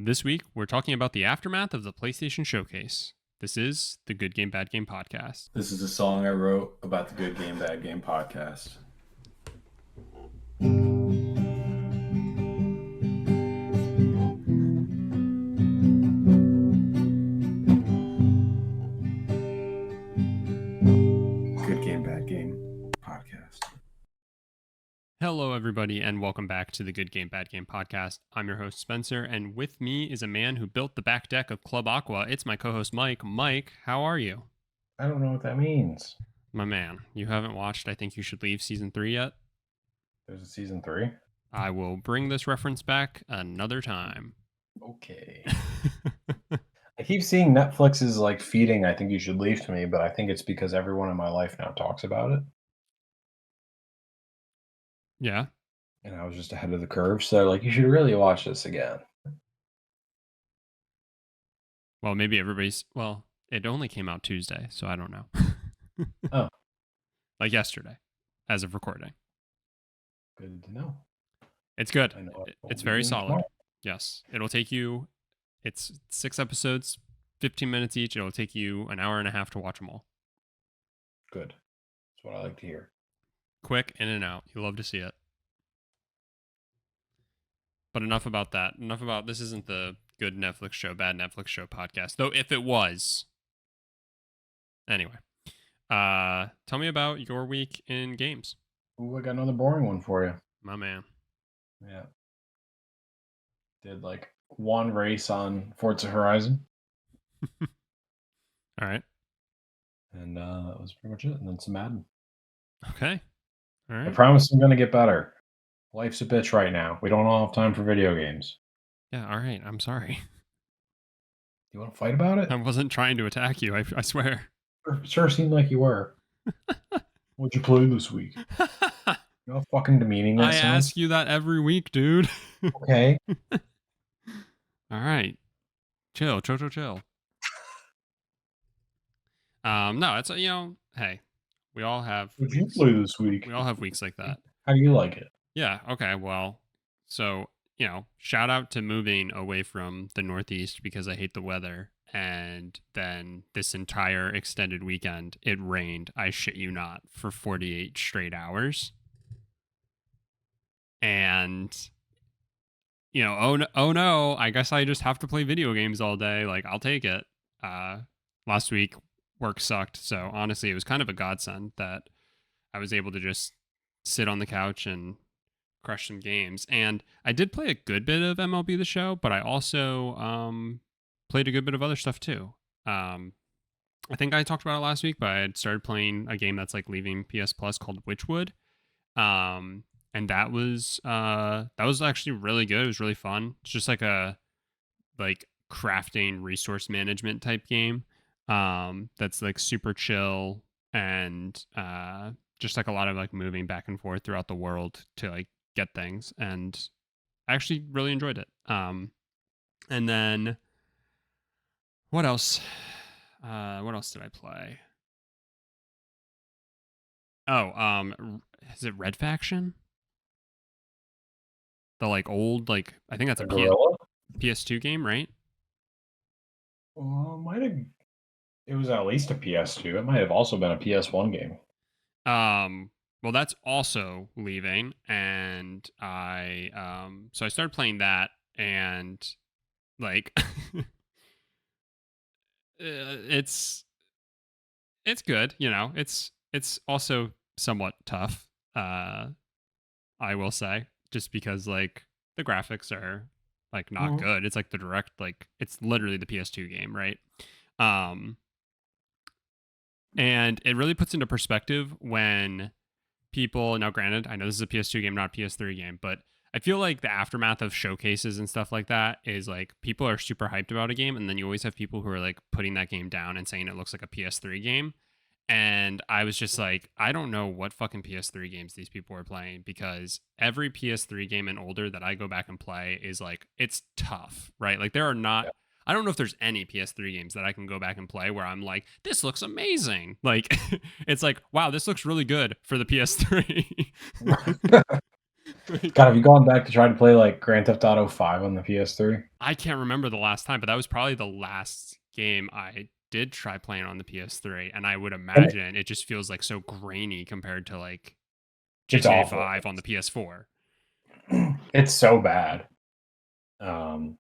This week, we're talking about the aftermath of the PlayStation Showcase. This is the Good Game, Bad Game podcast. This is a song I wrote about the Good Game, Bad Game podcast. Good Game, Bad Game podcast. Hello, everybody, and welcome back to the Good Game, Bad Game podcast. I'm your host, Spencer, and with me is a man who built the back deck of Club Aqua. It's my co-host, Mike. Mike, how are you? I don't know what that means. My man, you haven't watched I Think You Should Leave Season 3 yet? There's a season 3? I will bring this reference back another time. Okay. I keep seeing Netflix is like feeding I Think You Should Leave to me, but I think it's because everyone in my life now talks about it. Yeah. And I was just ahead of the curve, so like, you should really watch this again. Well, maybe it only came out Tuesday, so I don't know. Oh. Like yesterday, as of recording. Good to know. It's good. I know It's very solid. Tomorrow. Yes. It'll take you, it's 6 episodes, 15 minutes each. It'll take you an hour and a half to watch them all. Good. That's what I like to hear. Quick, in and out. You love to see it. But enough about that. Enough about, this isn't the good Netflix show, bad Netflix show podcast. Though if it was. Anyway. Tell me about your week in games. Ooh, I got another boring one for you. My man. Yeah. Did like one race on Forza Horizon. All right. And that was pretty much it. And then some Madden. Okay. All right. I promise I'm going to get better. Life's a bitch right now. We don't all have time for video games. Yeah, all right. I'm sorry. You want to fight about it? I wasn't trying to attack you. I swear. Sure seemed like you were. What'd you play this week? You know how fucking demeaning that sounds? I ask you that every week, dude. Okay. All right. Chill. No, it's, hey, we all have What'd you play this week? We all have weeks like that. How do you like it? Yeah. Okay. Well, so, shout out to moving away from the Northeast because I hate the weather. And then this entire extended weekend, it rained, I shit you not, for 48 straight hours. And, oh no, I guess I just have to play video games all day. Like, I'll take it. Last week, work sucked. So honestly, it was kind of a godsend that I was able to just sit on the couch and crush some games. And I did play a good bit of MLB The Show, but I also played a good bit of other stuff too. I think I talked about it last week, but I had started playing a game that's like leaving PS Plus called Witchwood. And that was actually really good. It was really fun. It's just like a crafting resource management type game. That's like super chill and just like a lot of like moving back and forth throughout the world to like get things. And I actually really enjoyed it. And then what else? What else did I play? Oh, is it Red Faction? The like old, like I think that's a PS2 game, right? It was at least a PS2. It might have also been a PS1 game. Well, that's also leaving, and so I started playing that, and like, it's good, It's also somewhat tough, I will say, just because like the graphics are like not good. It's like the direct, like it's literally the PS2 game, right? And it really puts into perspective when people, now granted, I know this is a PS2 game, not a PS3 game, but I feel like the aftermath of showcases and stuff like that is like people are super hyped about a game, and then you always have people who are like putting that game down and saying it looks like a PS3 game. And I was just like, I don't know what fucking PS3 games these people are playing, because every PS3 game and older that I go back and play is like, it's tough, right? Like there are not, I don't know if there's any PS3 games that I can go back and play where I'm like, this looks amazing. Like, it's like, wow, this looks really good for the PS3. Like, God, have you gone back to try to play like Grand Theft Auto 5 on the PS3? I can't remember the last time, but that was probably the last game I did try playing on the PS3, and I would And imagine it just feels like so grainy compared to like it's GTA awful. 5 on the PS4. It's so bad. Um,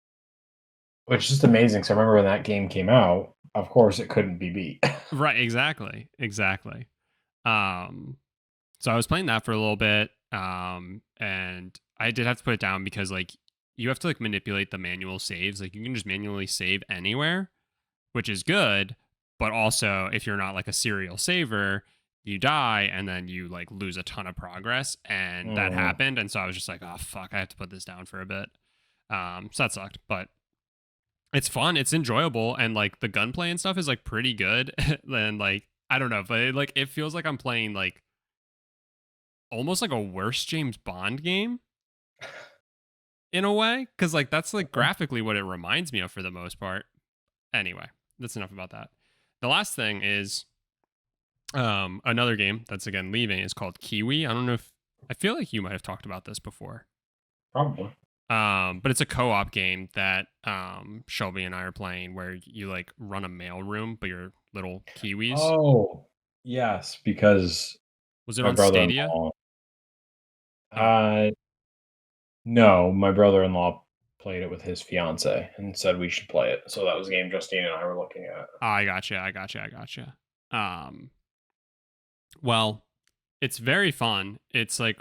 which is just amazing. So I remember when that game came out, of course it couldn't be beat. Right, exactly. Um, so I was playing that for a little bit, and I did have to put it down because like you have to like manipulate the manual saves. Like you can just manually save anywhere, which is good, but also if you're not like a serial saver, you die and then you like lose a ton of progress, and that Mm. happened. And so I was just like, oh fuck, I have to put this down for a bit. So that sucked, but it's fun, it's enjoyable, and like the gunplay and stuff is like pretty good. And like I don't know, but it feels like I'm playing like almost like a worse James Bond game in a way, because like that's like graphically what it reminds me of for the most part. Anyway, that's enough about that. The last thing is another game that's again leaving is called Kiwi. I don't know if I feel like you might have talked about this before. Probably. But it's a co-op game that Shelby and I are playing where you like run a mailroom, but you're little kiwis. Oh, yes, because Was it my on Stadia? brother-in-law Oh, uh, no, my brother-in-law played it with his fiancée and said we should play it. So that was a game Justine and I were looking at. I gotcha. Well, it's very fun. It's like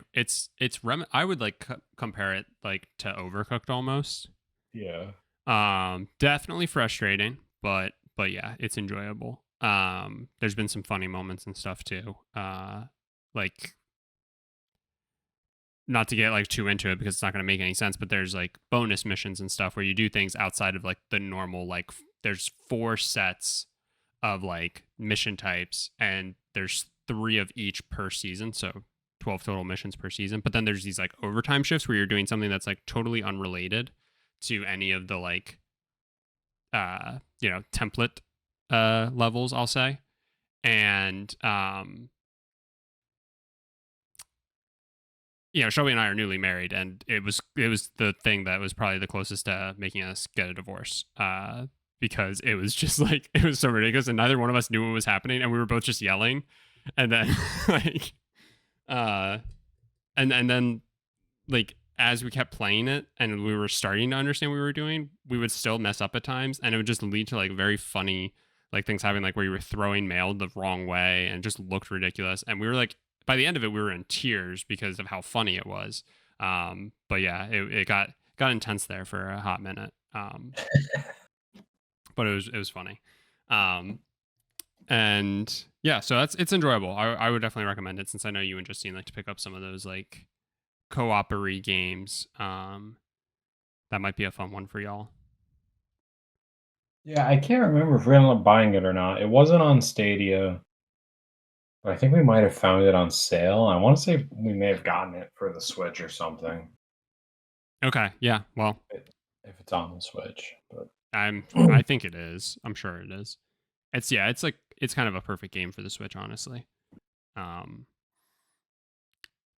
I would like compare it like to Overcooked almost. Yeah. Definitely frustrating, but yeah, it's enjoyable. There's been some funny moments and stuff too. Like not to get like too into it because it's not going to make any sense, but there's like bonus missions and stuff where you do things outside of like the normal like there's 4 sets of like mission types, and there's 3 of each per season, so 12 total missions per season. But then there's these like overtime shifts where you're doing something that's like totally unrelated to any of the like template levels, I'll say. And Shelby and I are newly married, and it was the thing that was probably the closest to making us get a divorce. Because it was just like it was so ridiculous, and neither one of us knew what was happening, and we were both just yelling, and then like, uh, and then like as we kept playing it and we were starting to understand what we were doing, we would still mess up at times, and it would just lead to like very funny like things happening, like where you were throwing mail the wrong way and just looked ridiculous, and we were like by the end of it we were in tears because of how funny it was. But yeah, it got intense there for a hot minute. But it was funny. Um, and yeah, so it's enjoyable. I would definitely recommend it, since I know you and Justine like to pick up some of those like co-opery games. That might be a fun one for y'all. Yeah, I can't remember if we ended up buying it or not. It wasn't on Stadia, but I think we might have found it on sale. I wanna say we may have gotten it for the Switch or something, Okay, yeah. Well, if it's on the Switch, but I think it is. I'm sure it is. It's like it's kind of a perfect game for the Switch, honestly. Um,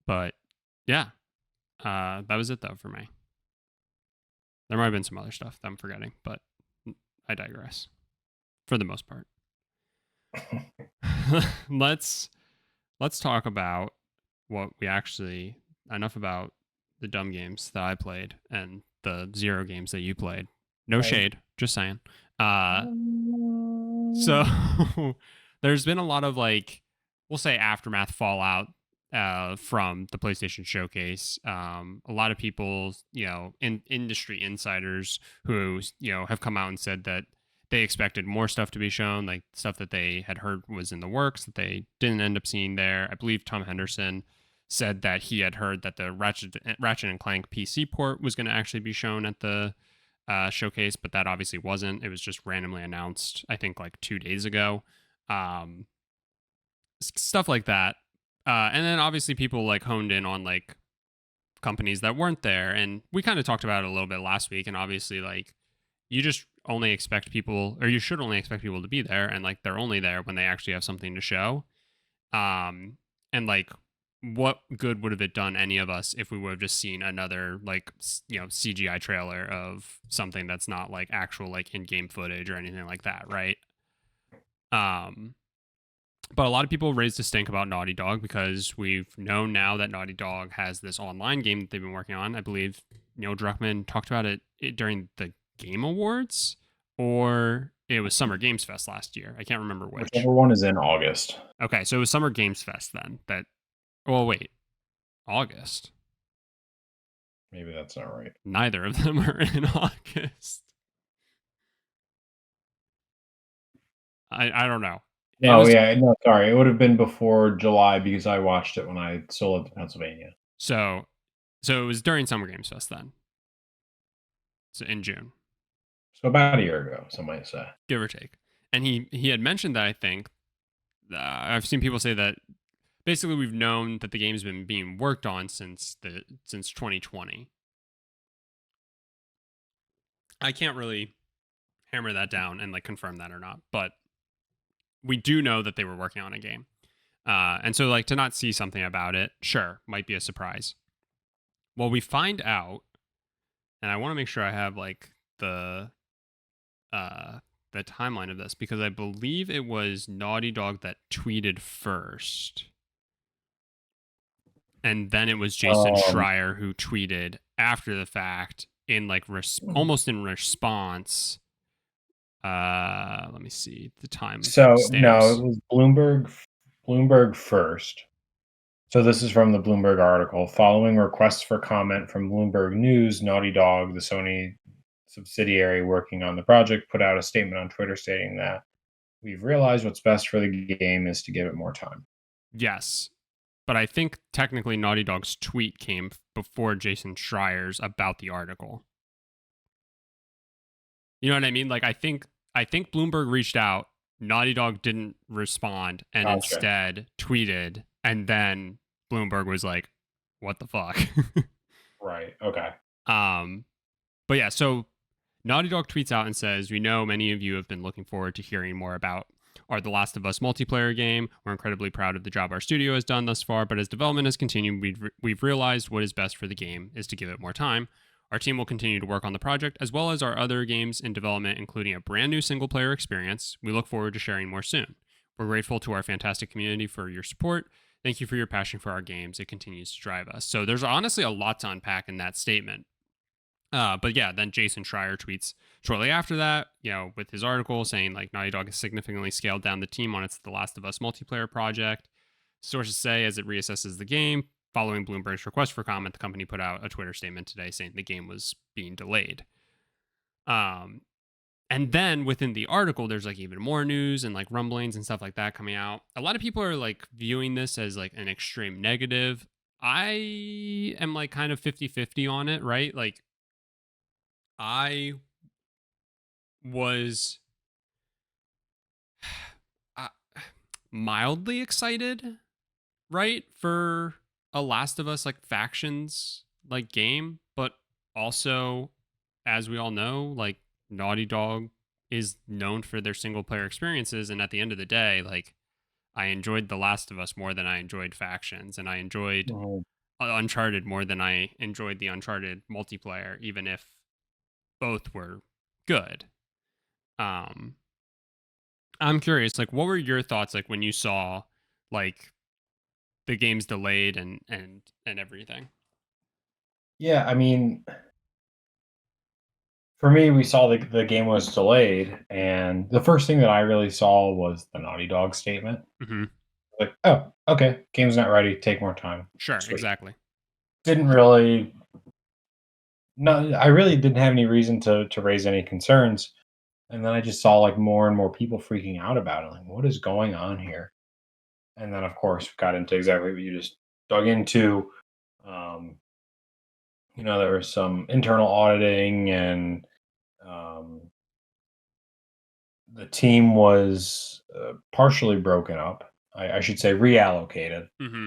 but yeah, that was it though for me. There might have been some other stuff that I'm forgetting, but I digress. For the most part, let's talk about what we actually enough about the dumb games that I played and the 0 games that you played. No Right. shade, just saying. So there's been a lot of like, we'll say aftermath fallout from the PlayStation Showcase. A lot of people, in industry insiders who have come out and said that they expected more stuff to be shown, like stuff that they had heard was in the works that they didn't end up seeing there. I believe Tom Henderson said that he had heard that the Ratchet and Clank PC port was going to actually be shown at the showcase, but that obviously wasn't. It was just randomly announced, I think, like 2 days ago. Um, Stuff like that. And then obviously people like honed in on like companies that weren't there. And we kind of talked about it a little bit last week. And obviously, like, you just only expect people, or you should only expect people to be there. And like, they're only there when they actually have something to show. And like, what good would have it done any of us if we would have just seen another like CGI trailer of something that's not like actual like in-game footage or anything like that, right? Um, but a lot of people raised a stink about Naughty Dog because we've known now that Naughty Dog has this online game that they've been working on. I believe Neil Druckmann talked about it during the Game Awards, or it was Summer Games Fest last year. I can't remember which. Whichever one is in August. Okay, so it was Summer Games Fest then. Well, wait, August. Maybe that's not right. Neither of them are in August. I don't know. No, sorry. It would have been before July because I watched it when I still lived in Pennsylvania. So it was during Summer Games Fest then. So in June. So about a year ago, some might say. Give or take. And he had mentioned that I think I've seen people say that basically we've known that the game's been being worked on since 2020. I can't really hammer that down and like confirm that or not, but we do know that they were working on a game. And so like to not see something about it, sure, might be a surprise. Well, we find out, and I want to make sure I have like the timeline of this because I believe it was Naughty Dog that tweeted first. And then it was Jason Schreier who tweeted after the fact in like almost in response. Let me see the time. So stamps. no, it was Bloomberg first. So this is from the Bloomberg article. Following requests for comment from Bloomberg News, Naughty Dog, the Sony subsidiary working on the project, put out a statement on Twitter stating that we've realized what's best for the game is to give it more time. Yes. But I think technically Naughty Dog's tweet came before Jason Schreier's about the article. You know what I mean? Like I think Bloomberg reached out, Naughty Dog didn't respond, and instead tweeted, and then Bloomberg was like, "What the fuck?" Right. Okay. But yeah, so Naughty Dog tweets out and says, "We know many of you have been looking forward to hearing more about our The Last of Us multiplayer game. We're incredibly proud of the job our studio has done thus far, but as development has continued, we've realized what is best for the game is to give it more time. Our team will continue to work on the project, as well as our other games in development, including a brand new single-player experience. We look forward to sharing more soon. We're grateful to our fantastic community for your support. Thank you for your passion for our games. It continues to drive us." So there's honestly a lot to unpack in that statement. But yeah, then Jason Schreier tweets shortly after that, with his article saying like Naughty Dog has significantly scaled down the team on its The Last of Us multiplayer project. Sources say as it reassesses the game, following Bloomberg's request for comment, the company put out a Twitter statement today saying the game was being delayed. And then within the article, there's like even more news and like rumblings and stuff like that coming out. A lot of people are like viewing this as like an extreme negative. I am like kind of 50-50 on it, right? Like I was mildly excited, right, for a Last of Us like factions like game, but also, as we all know, like Naughty Dog is known for their single player experiences, and at the end of the day, like I enjoyed The Last of Us more than I enjoyed factions, and I enjoyed Uncharted more than I enjoyed the Uncharted multiplayer, even if both were good. I'm curious, like, what were your thoughts like when you saw like the game's delayed and everything? Yeah, I mean, for me, we saw the game was delayed, and the first thing that I really saw was the Naughty Dog statement. Mm-hmm. Like, oh, okay, game's not ready. Take more time. Sure, Sweet. exactly. Didn't really. No, I really didn't have any reason to raise any concerns, and then I just saw like more and more people freaking out about it. Like, what is going on here? And then, of course, got into exactly what you just dug into. There was some internal auditing, and the team was partially broken up. I should say reallocated. Mm-hmm.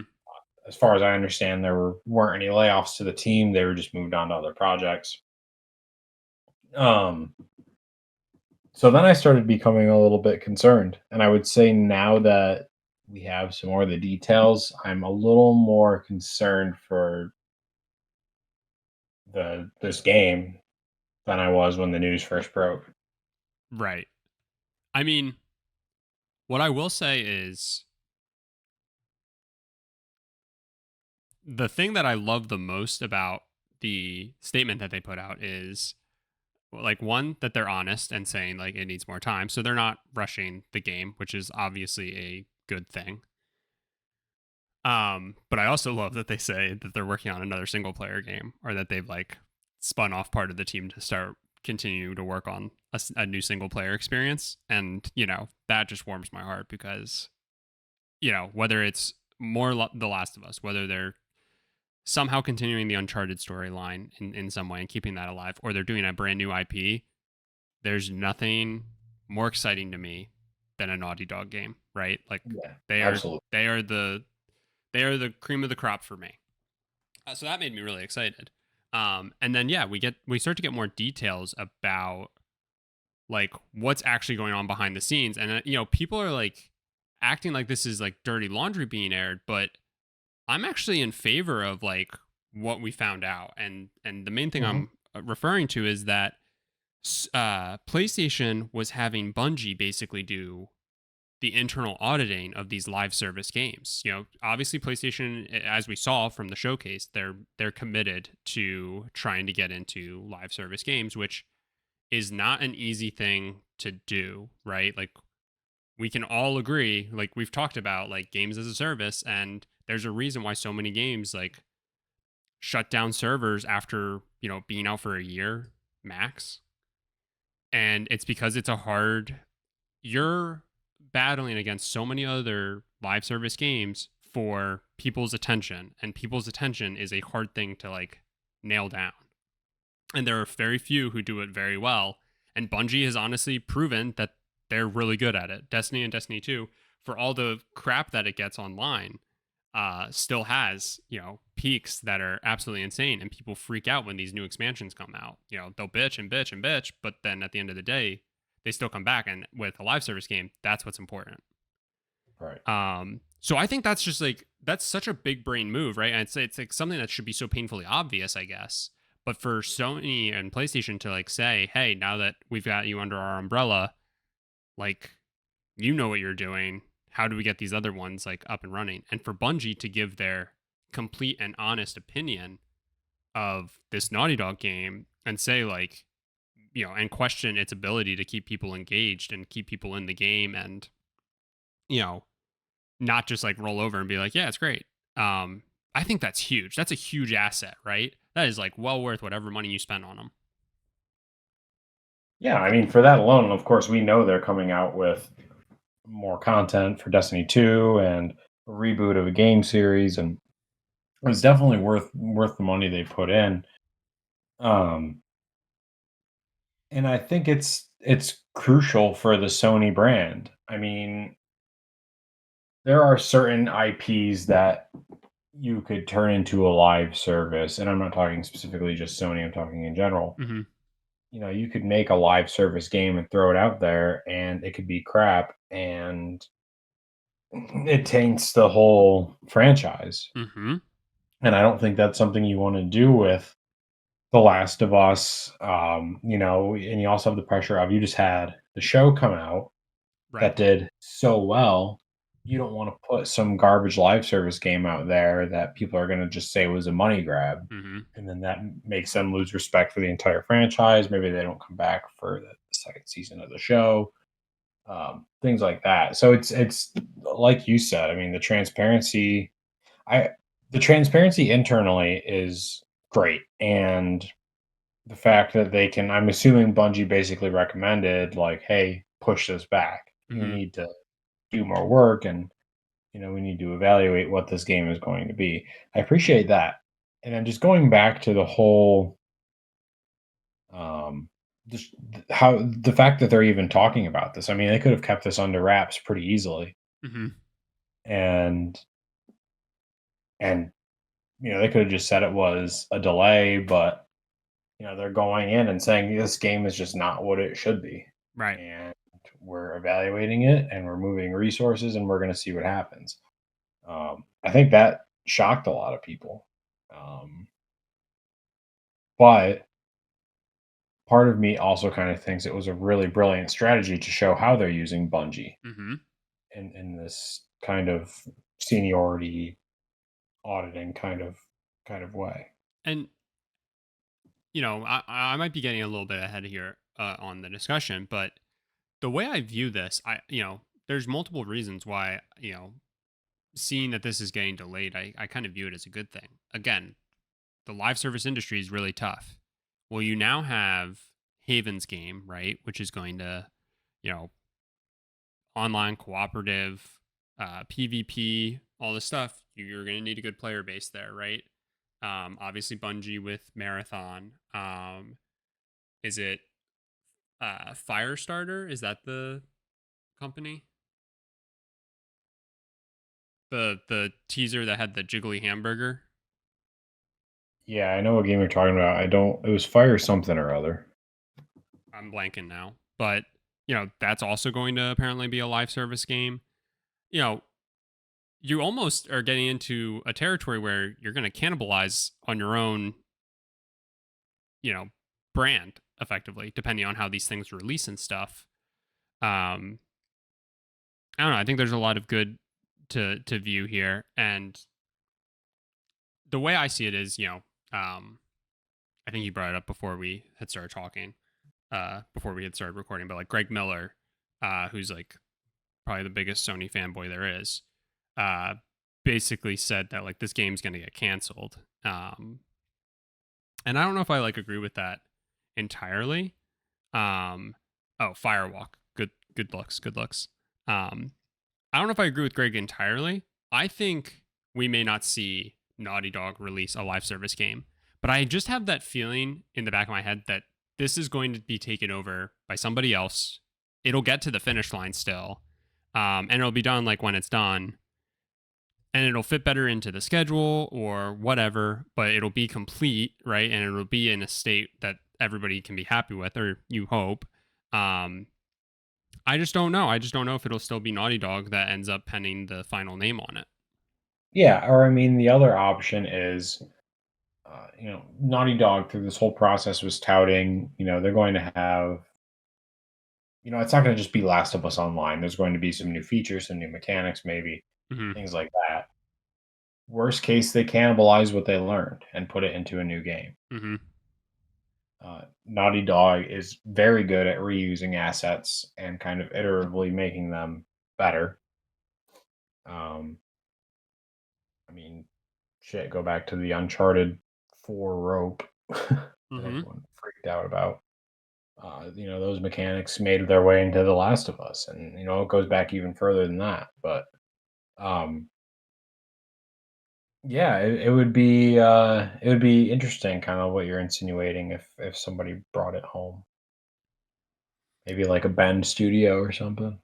As far as I understand, weren't any layoffs to the team. They were just moved on to other projects. So then I started becoming a little bit concerned, and I would say now that we have some more of the details, I'm a little more concerned for this game than I was when the news first broke. Right. I mean, what I will say is the thing that I love the most about the statement that they put out is, well, like, one, that they're honest and saying like it needs more time, so they're not rushing the game, which is obviously a good thing. But I also love that they say that they're working on another single player game, or that they've like spun off part of the team to start continue to work on a new single player experience. And that just warms my heart, because whether it's more The Last of Us, whether they're somehow continuing the Uncharted storyline in some way and keeping that alive, or they're doing a brand new IP, there's nothing more exciting to me than a Naughty Dog game, right? Like, Yeah, they are absolutely. they are the they are the cream of the crop for me. So that made me really excited. And then yeah, we start to get more details about like what's actually going on behind the scenes, and people are like acting like this is like dirty laundry being aired, but I'm actually in favor of like what we found out, and the main thing Mhm. I'm referring to is that PlayStation was having Bungie basically do the internal auditing of these live service games. Obviously PlayStation, as we saw from the showcase, they're committed to trying to get into live service games, which is not an easy thing to do, right? Like, we can all agree, like we've talked about, like games as a service, and there's a reason why so many games like shut down servers after, being out for a year max. And it's because it's a hard you're battling against so many other live service games for people's attention, and people's attention is a hard thing to like nail down. And there are very few who do it very well. And Bungie has honestly proven that they're really good at it. Destiny and Destiny 2, for all the crap that it gets online, still has, peaks that are absolutely insane. And people freak out when these new expansions come out. They'll bitch and bitch and bitch, but then at the end of the day, they still come back. And with a live service game, that's what's important. Right. So I think that's just like, that's such a big brain move, right? And it's like something that should be so painfully obvious, I guess. But for Sony and PlayStation to like say, hey, now that we've got you under our umbrella, like, you know what you're doing. How do we get these other ones like up and running? And for Bungie to give their complete and honest opinion of this Naughty Dog game and say like, and question its ability to keep people engaged and keep people in the game, and you know, not just like roll over and be like, yeah, it's great. I think that's huge. That's a huge asset, right? That is like well worth whatever money you spend on them. Yeah, I mean, for that alone, of course, we know they're coming out with more content for Destiny 2 and a reboot of a game series, and it's definitely worth the money they put in. Um, and I think it's crucial for the Sony brand. I mean, there are certain IPs that you could turn into a live service, and I'm not talking specifically just Sony, I'm talking in general. Mm-hmm. You could make a live service game and throw it out there, and it could be crap, and it taints the whole franchise. Mm-hmm. And I don't think that's something you want to do with The Last of Us. And you also have the pressure of, you just had the show come out Right. that did so well. You don't want to put some garbage live service game out there that people are going to just say was a money grab. Mm-hmm. And then that makes them lose respect for the entire franchise. Maybe they don't come back for the second season of the show. Things like that. So it's like you said. I mean, I the transparency internally is great, and the fact that they can. I'm assuming Bungie basically recommended, like, hey, push this back. You Mm-hmm. need to do more work, and we need to evaluate what this game is going to be. I appreciate that. And then just going back to the whole, um, just how the fact that they're even talking about this. I mean, they could have kept this under wraps pretty easily, Mm-hmm. and and they could have just said it was a delay, but they're going in and saying this game is just not what it should be, Right. and we're evaluating it and we're moving resources and we're going to see what happens. I think that shocked a lot of people. Um, but part of me also kind of thinks it was a really brilliant strategy to show how they're using Bungie Mm-hmm. in this kind of seniority auditing kind of way. And I might be getting a little bit ahead here on the discussion, but the way I view this, there's multiple reasons why, seeing that this is getting delayed, I kind of view it as a good thing. Again, the live service industry is really tough. Well, you now have Haven's game, right, which is going to, you know, online cooperative, PvP, all this stuff. You're going to need a good player base there, right? Obviously, Bungie with Marathon. Is it Firestarter? Is that the company? The teaser that had the jiggly hamburger. Yeah, I know what game you're talking about. I don't. It was Fire something or other. I'm blanking now, but that's also going to apparently be a live service game. You know, you almost are getting into a territory where you're going to cannibalize on your own, you know, brand effectively, depending on how these things release and stuff. Um, I don't know. I think there's a lot of good to view here, and the way I see it is, I think you brought it up before we had started talking, before we had started recording, but like Greg Miller, who's like probably the biggest Sony fanboy there is, uh, basically said that like this game's going to get canceled. And I don't know if I like agree with that entirely. Oh, Firewalk, good looks, good looks. I don't know if I agree with Greg entirely. I think we may not see Naughty Dog release a live service game, but I just have that feeling in the back of my head that this is going to be taken over by somebody else. It'll get to the finish line still, and it'll be done like when it's done, and it'll fit better into the schedule or whatever, but it'll be complete, right? And it'll be in a state that everybody can be happy with, or you hope. Um, I just don't know. I just don't know if it'll still be Naughty Dog that ends up penning the final name on it. Yeah, or I mean, the other option is, Naughty Dog through this whole process was touting, they're going to have, it's not going to just be Last of Us Online. There's going to be some new features, some new mechanics, maybe Hmm. things like that. Worst case, they cannibalize what they learned and put it into a new game. Hmm. Naughty Dog is very good at reusing assets and kind of iteratively making them better. Um, I mean, shit, go back to the Uncharted 4 rope that Hmm. everyone freaked out about. Those mechanics made their way into The Last of Us, and it goes back even further than that. But um, yeah, it would be interesting, kind of what you're insinuating if somebody brought it home, maybe like a Bend Studio or something.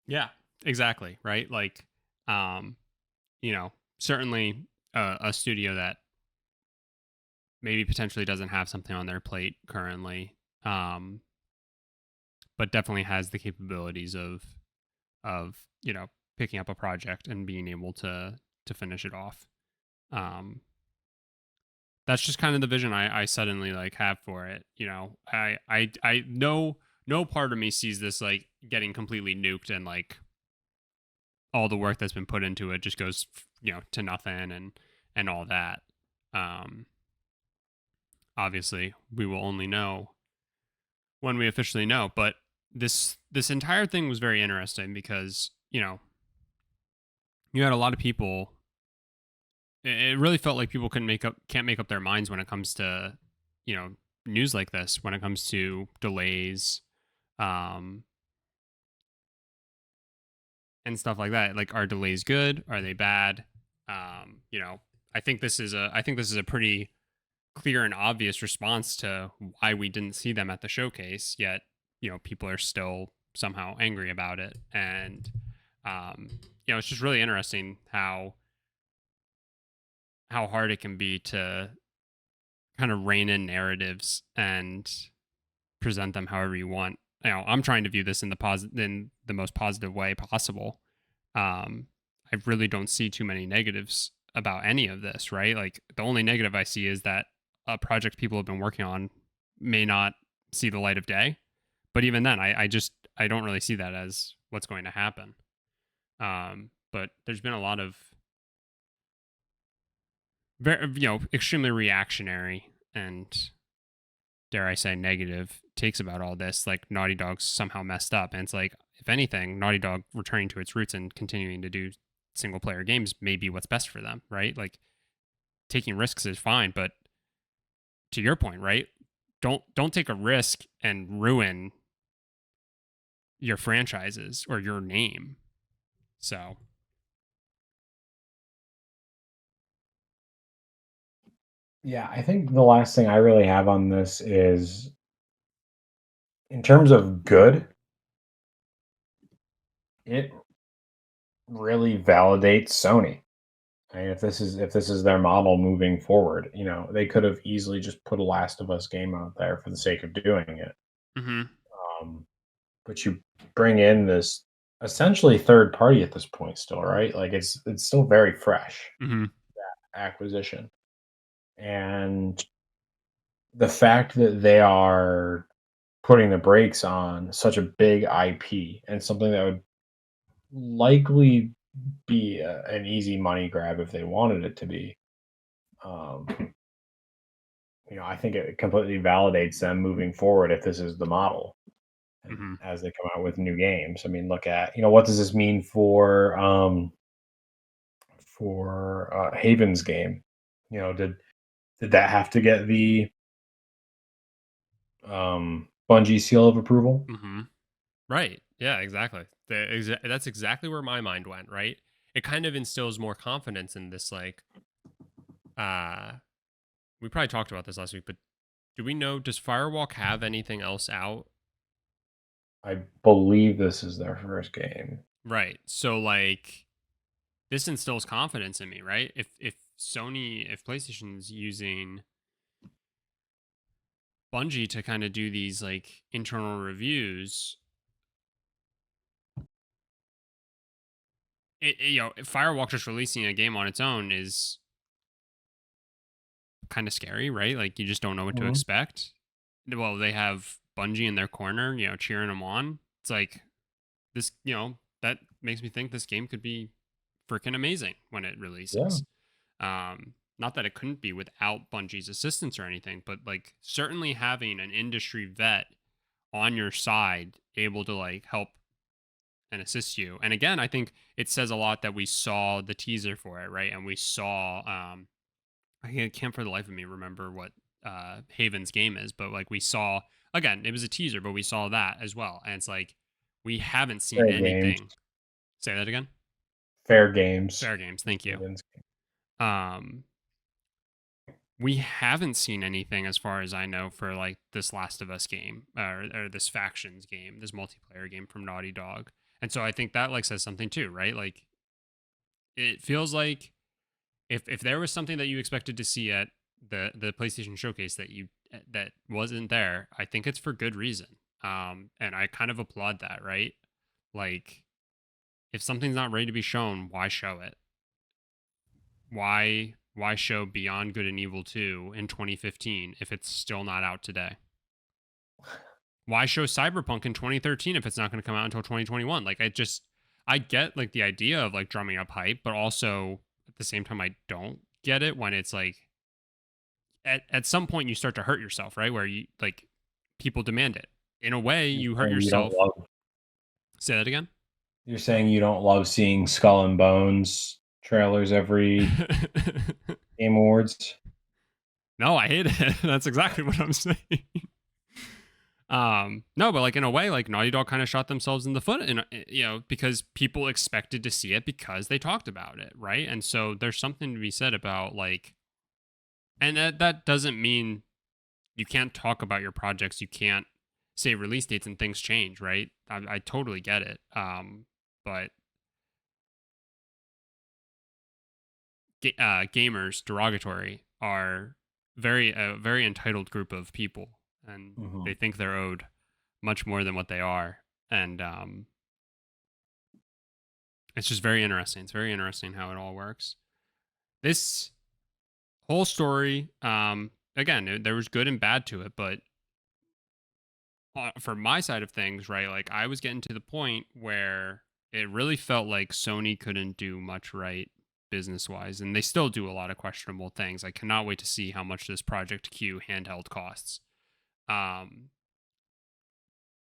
Yeah, exactly. Right. Like, um, certainly a studio that maybe potentially doesn't have something on their plate currently, um, but definitely has the capabilities of picking up a project and being able to finish it off. Um, that's just kind of the vision I suddenly like have for it. I know no part of me sees this like getting completely nuked and like all the work that's been put into it just goes to nothing and all that. Um, Obviously, we will only know when we officially know. But this entire thing was very interesting because you had a lot of people. It really felt like people can't make up their minds when it comes to you know news like this. When it comes to delays, um, and stuff like that. Like, are delays good? Are they bad? I think this is a pretty clear and obvious response to why we didn't see them at the showcase. Yet, people are still somehow angry about it, and um, it's just really interesting how hard it can be to kind of rein in narratives and present them however you want I'm trying to view this in the most positive way possible. I really don't see too many negatives about any of this, right? Like the only negative I see is that a project people have been working on may not see the light of day. But even then, I don't really see that as what's going to happen. But there's been a lot of very, extremely reactionary and, dare I say, negative takes about all this. Like Naughty Dog's somehow messed up, and it's like, if anything, Naughty Dog returning to its roots and continuing to do single player games may be what's best for them, right? Like taking risks is fine, but to your point, right? Don't take a risk and ruin your franchises or your name. So, Yeah, I think the last thing I really have on this is in terms of good, it really validates Sony. I mean, if this is their model moving forward, they could have easily just put a Last of Us game out there for the sake of doing it. mhm, Um, but you bring in this essentially third party at this point still, right? Like it's still very fresh mhm, acquisition. And the fact that they are putting the brakes on such a big IP and something that would likely be an easy money grab if they wanted it to be. Um, I think it completely validates them moving forward if this is the model. And mhm, as they come out with new games, I mean, look at what does this mean for Haven's game? Did that have to get the Bungie seal of approval? mhm. Right. Yeah, exactly. That's exactly where my mind went, right? It kind of instills more confidence in this, like, uh, we probably talked about this last week, but do we know, does Firewalk have anything else out? I believe this is their first game. Right. So, like, this instills confidence in me, right? If PlayStation's using Bungie to kind of do these like internal reviews, Firewalk just releasing a game on its own is kind of scary, right? Like you just don't know what to Mhm. expect. Well, they have Bungie in their corner, cheering them on. It's like this, that makes me think this game could be freaking amazing when it Yeah, releases. Not that it couldn't be without Bungie's assistance or anything, but like certainly having an industry vet on your side able to like help and assist you. And again, I think it says a lot that we saw the teaser for it, right? And we saw I can't for the life of me remember what Haven's game is, but like we saw again, it was a teaser, but we saw that as well. And it's like we haven't seen fair games, anything. Say that again. fair games. Fair games, thank you. Ravens. Um we haven't seen anything as far as I know for like this Last of Us game or this factions game, this multiplayer game from Naughty Dog. And so I think that like says something too, right? Like it feels like if there was something that you expected to see at the PlayStation showcase that wasn't there, I think it's for good reason. And I kind of applaud that, right? Like if something's not ready to be shown, why show it? Why show Beyond Good and Evil 2 in 2015 if it's still not out today? Why show Cyberpunk in 2013 if it's not going to come out until 2021? Like I get like the idea of like drumming up hype, but also at the same time I don't get it when it's like at some point you start to hurt yourself, right? Where you like people demand it. In a way, You're you hurt saying you don't yourself. love Say that again. you're saying you don't love seeing Skull and Bones trailers every Game Awards? No, I hate it. That's exactly what I'm saying. No, but like in a way, like Naughty Dog kind of shot themselves in the foot, and because people expected to see it because they talked about it, right? And so there's something to be said about like, and that doesn't mean you can't talk about your projects, you can't say release dates and things change, right? I totally get it. But gamers, derogatory, are very entitled group of people, and Mhm. they think they're owed. much more than what they are. And it's just very interesting. It's very interesting how it all works. This whole story, again, there was good and bad to it, but for my side of things, right, like I was getting to the point where it really felt like Sony couldn't do much right business wise, and they still do a lot of questionable things. I cannot wait to see how much this Project Q handheld costs. Um,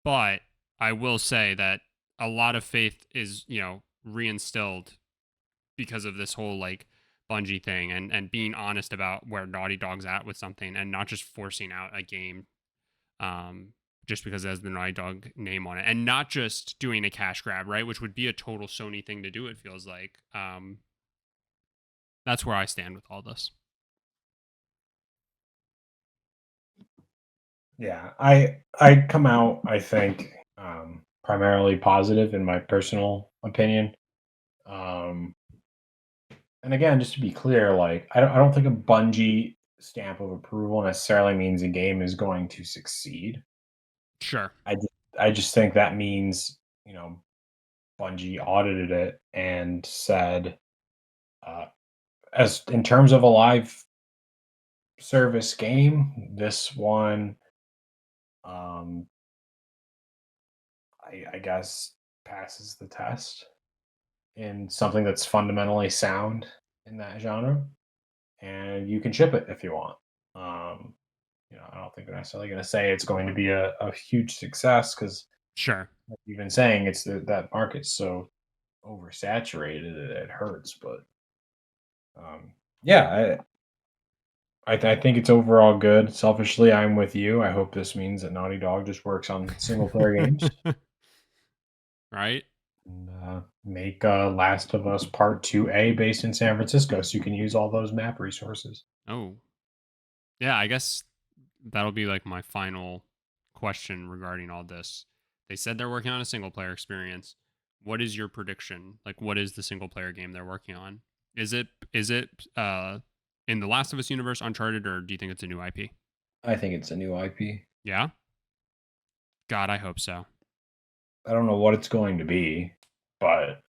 but I will say that a lot of faith is, reinstilled because of this whole like Bungie thing and being honest about where Naughty Dog's at with something and not just forcing out a game just because it has the Naughty Dog name on it, and not just doing a cash grab, right? Which would be a total Sony thing to do. It feels like that's where I stand with all this. Yeah, I come out, I think, primarily positive in my personal opinion. Um, and again, just to be clear, like I don't think a Bungie stamp of approval necessarily means a game is going to succeed. Sure, I just, I just think that means, Bungie audited it and said, uh, as in terms of a live service game, this one, um, I guess passes the test in something that's fundamentally sound in that genre, and you can ship it if you want. Um, I don't think they're necessarily going to say it's going to be a huge success because, sure. like you've been saying, it's that market's so oversaturated that it hurts. But yeah, I think it's overall good. Selfishly, I'm with you. I hope this means that Naughty Dog just works on single player games Right? and make Last of Us Part 2A based in San Francisco so you can use all those map resources. Oh, yeah. I guess that'll be like my final question regarding all this. They said they're working on a single player experience. What is your prediction? Like, what is the single player game they're working on? Is it in the Last of Us universe, Uncharted, or do you think it's a new IP? I think it's a new IP. Yeah, God, I hope so. I don't know what it's going to be, but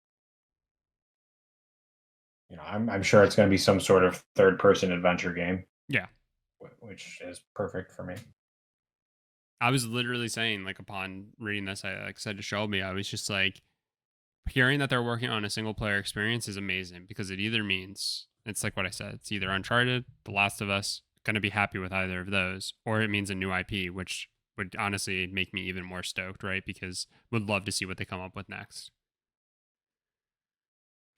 I'm sure it's going to be some sort of third person adventure game, Yeah, which is perfect for me. I was literally saying like upon reading this, I like said to Shelby, I was just like hearing that they're working on a single player experience is amazing because it either means it's like what I said, it's either Uncharted, The Last of Us, gonna be happy with either of those, or it means a new IP, which would honestly make me even more stoked, right? Because would love to see what they come up with next.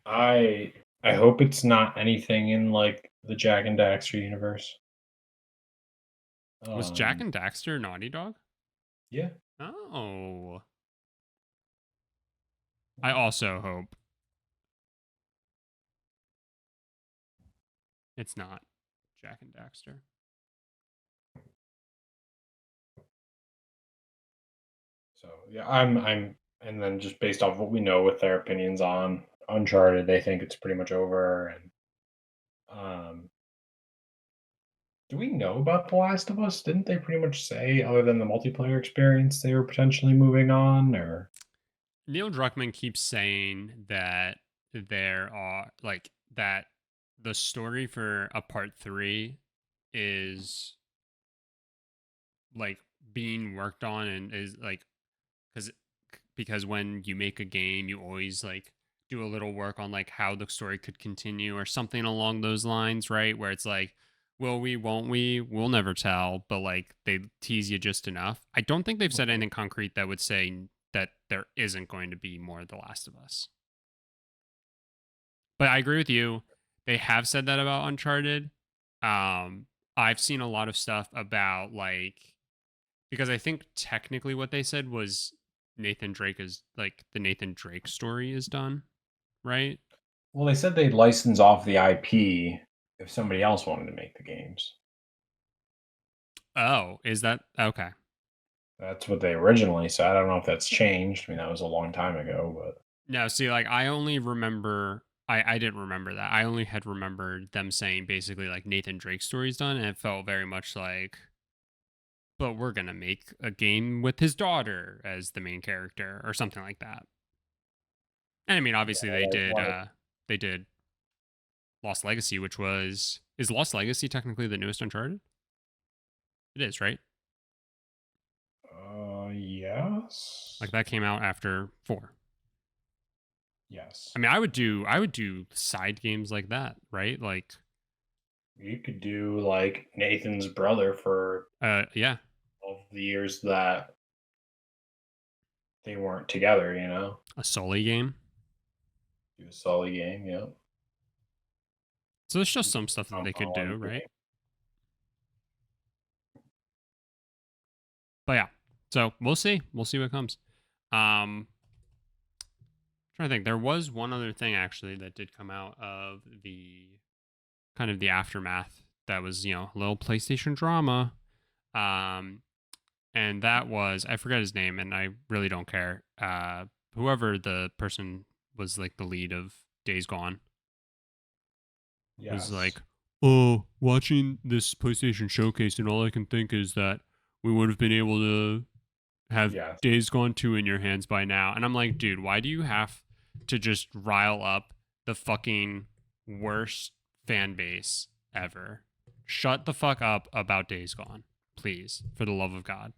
I I hope it's not anything in like the Jack and Daxter universe. Was Jack Um, and Daxter Naughty Dog? yeah. Oh, I also hope it's not Jack and Daxter. So yeah, and then just based off what we know with their opinions on Uncharted, they think it's pretty much over. And um, do we know about The Last of Us? Didn't they pretty much say, other than the multiplayer experience, they were potentially moving on? Or Neil Druckmann keeps saying that there are like that the story for a part 3 is like being worked on and is like cuz because when you make a game you always like do a little work on like how the story could continue or something along those lines, right? Where it's like will we, won't we, we'll never tell, but like they tease you just enough. I don't think they've said anything concrete that would say that there isn't going to be more The Last of Us. But I agree with you. They have said that about Uncharted. Um, I've seen a lot of stuff about like because I think technically what they said was Nathan Drake is like the Nathan Drake story is done, right? well, they said they'd license off the IP if somebody else wanted to make the games. Oh, is that okay? That's what they originally said. I don't know if that's changed. I mean, that was a long time ago, but No, see, like I only remember I didn't remember that. I only had remembered them saying basically like Nathan Drake story's done, and it felt very much like but we're gonna make a game with his daughter as the main character or something like that. And I mean, obviously Like, they did Lost Legacy, which is Lost Legacy technically the newest Uncharted? It is, right? yes. Like that came out after 4. Yes. I mean, I would do side games like that, right? Like You could do like Nathan's brother for yeah, all the years that they weren't together, you know? a Sully game. Do a Sully game, yeah. So there's just You could some do a stuff that Tom they could do, Holland right? game. But yeah. So we'll see. We'll see what comes. Trying to think. There was one other thing actually that did come out of the kind of the aftermath that was, a little PlayStation drama. Um and that was, I forget his name and I really don't care. Whoever the person was, like the lead of Days Gone, was Yes. like, "Oh, watching this PlayStation showcase and all I can think is that we would have been able to have Yes. Days Gone 2 in your hands by now." And I'm like, "Dude, why do you have to just rile up the fucking worst fan base ever? Shut the fuck up about Days Gone, please, for the love of God."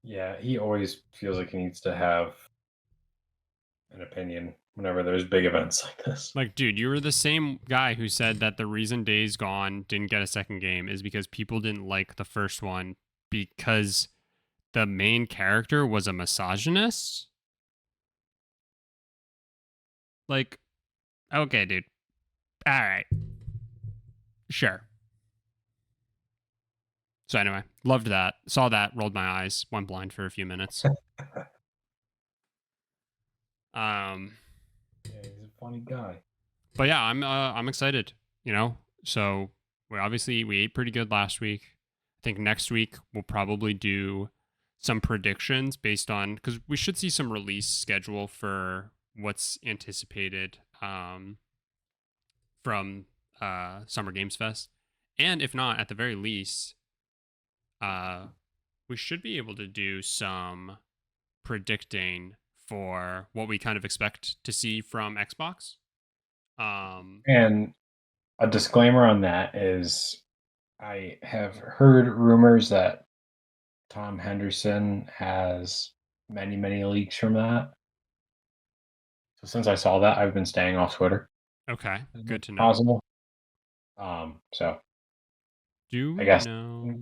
Yeah, he always feels like he needs to have an opinion whenever there's big events like this. Like, dude, you were the same guy who said that the reason Days Gone didn't get a second game is because people didn't like the first one because the main character was a misogynist. Like, okay, dude. All right. Sure. So anyway, loved that. Saw that, rolled my eyes, went blind for a few minutes. Um, Yeah, he's a funny guy. but yeah, I'm excited, So we ate pretty good last week. I think next week we'll probably do some predictions based on, because we should see some release schedule for what's anticipated from Summer Games Fest. And if not, at the very least, we should be able to do some predicting for what we kind of expect to see from Xbox. And a disclaimer on that is I have heard rumors that Tom Henderson has many, many leaks from that. So since I saw that, I've been staying off Twitter Okay, as much good as to know. possible. So Do I we guess know?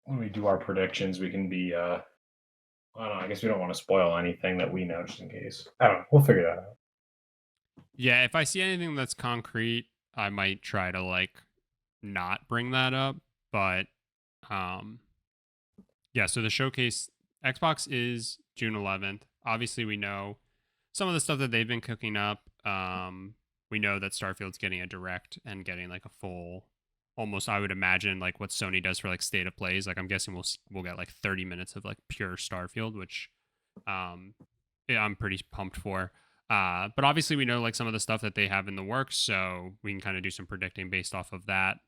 when we do our predictions, we can be I don't know, I guess we don't want to spoil anything that we know just in case. I don't know. We'll figure that out. Yeah, if I see anything that's concrete, I might try to like not bring that up. But um, yeah. So the showcase, Xbox is June 11th. Obviously, we know some of the stuff that they've been cooking up. We know that Starfield's getting a direct and getting like a full, almost, I would imagine, like what Sony does for like state of plays. Like I'm guessing we'll get like 30 minutes of like pure Starfield, which yeah, I'm pretty pumped for. But obviously we know like some of the stuff that they have in the works, so we can kind of do some predicting based off of that.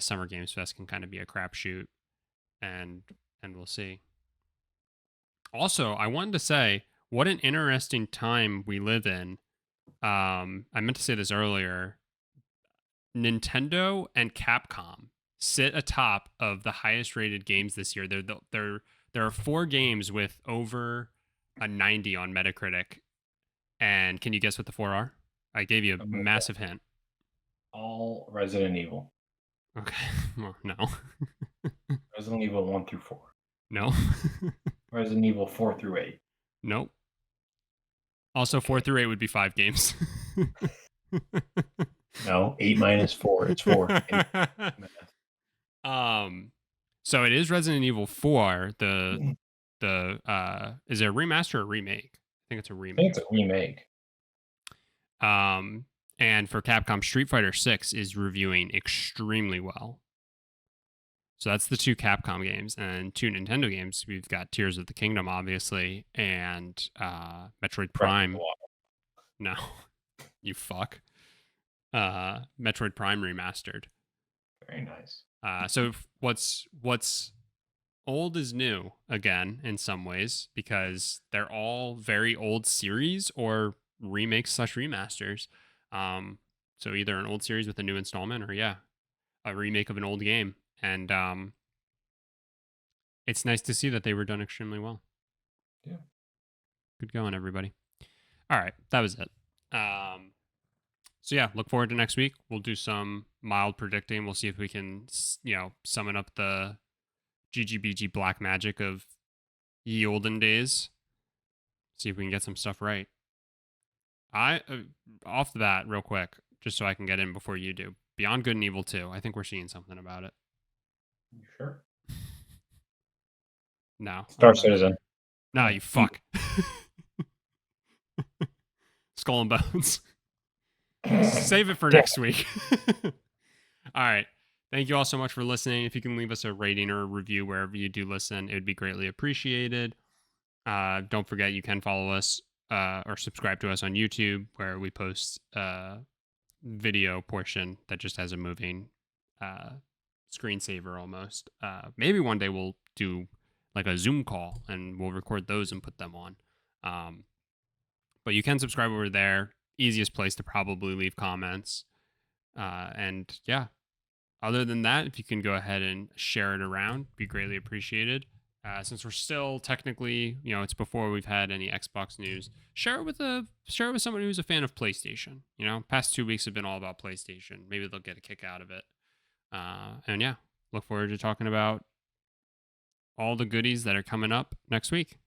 Summer Games Fest can kind of be a crapshoot, and we'll see. Also, I wanted to say what an interesting time we live in. I meant to say this earlier. Nintendo and Capcom sit atop of the highest rated games this year. There are 4 games with over a 90 on Metacritic. And can you guess what the 4 are? I gave you a I'm gonna massive guess hint. all Resident Evil. Okay. Well, no. Resident Evil 1 through 4. No. Resident Evil 4 through 8. Nope. Also, 4 Okay. through 8 would be 5 games. No, 8 minus 4. It's 4. 8. um, so it is Resident Evil 4. I Is it a remaster or a remake? I think it's a think remake. it's a remake. Um, and for Capcom, Street Fighter 6 is reviewing extremely well. So that's the 2 Capcom games, and 2 Nintendo games. We've got Tears of the Kingdom, obviously, and Metroid Breath of the Prime. Wild. No, you fuck. Metroid Prime remastered. Very nice. So what's old is new again in some ways because they're all very old series or remakes/remasters. So either an old series with a new installment or a remake of an old game. And it's nice to see that they were done extremely well. Yeah. Good going, everybody. All right, that was it. So yeah, look forward to next week. We'll do some mild predicting. We'll see if we can, summon up the GGBG black magic of ye olden days. See if we can get some stuff right. Off the bat, real quick, just so I can get in before you do. Beyond Good and Evil 2. I think we're seeing something about it. You sure? No. Star Citizen. No, you fuck. Skull and Bones. Save it for next week. All right. Thank you all so much for listening. If you can leave us a rating or a review wherever you do listen, it would be greatly appreciated. Don't forget you can follow us or subscribe to us on YouTube, where we post video portion that just has a moving screensaver almost. Maybe one day we'll do like a Zoom call and we'll record those and put them on. But you can subscribe over there. Easiest place to probably leave comments. And yeah, other than that, if you can go ahead and share it around, be greatly appreciated. Since we're still technically, it's before we've had any Xbox news, share it with someone who's a fan of PlayStation. Past 2 weeks have been all about PlayStation. Maybe they'll get a kick out of it. And yeah, look forward to talking about all the goodies that are coming up next week.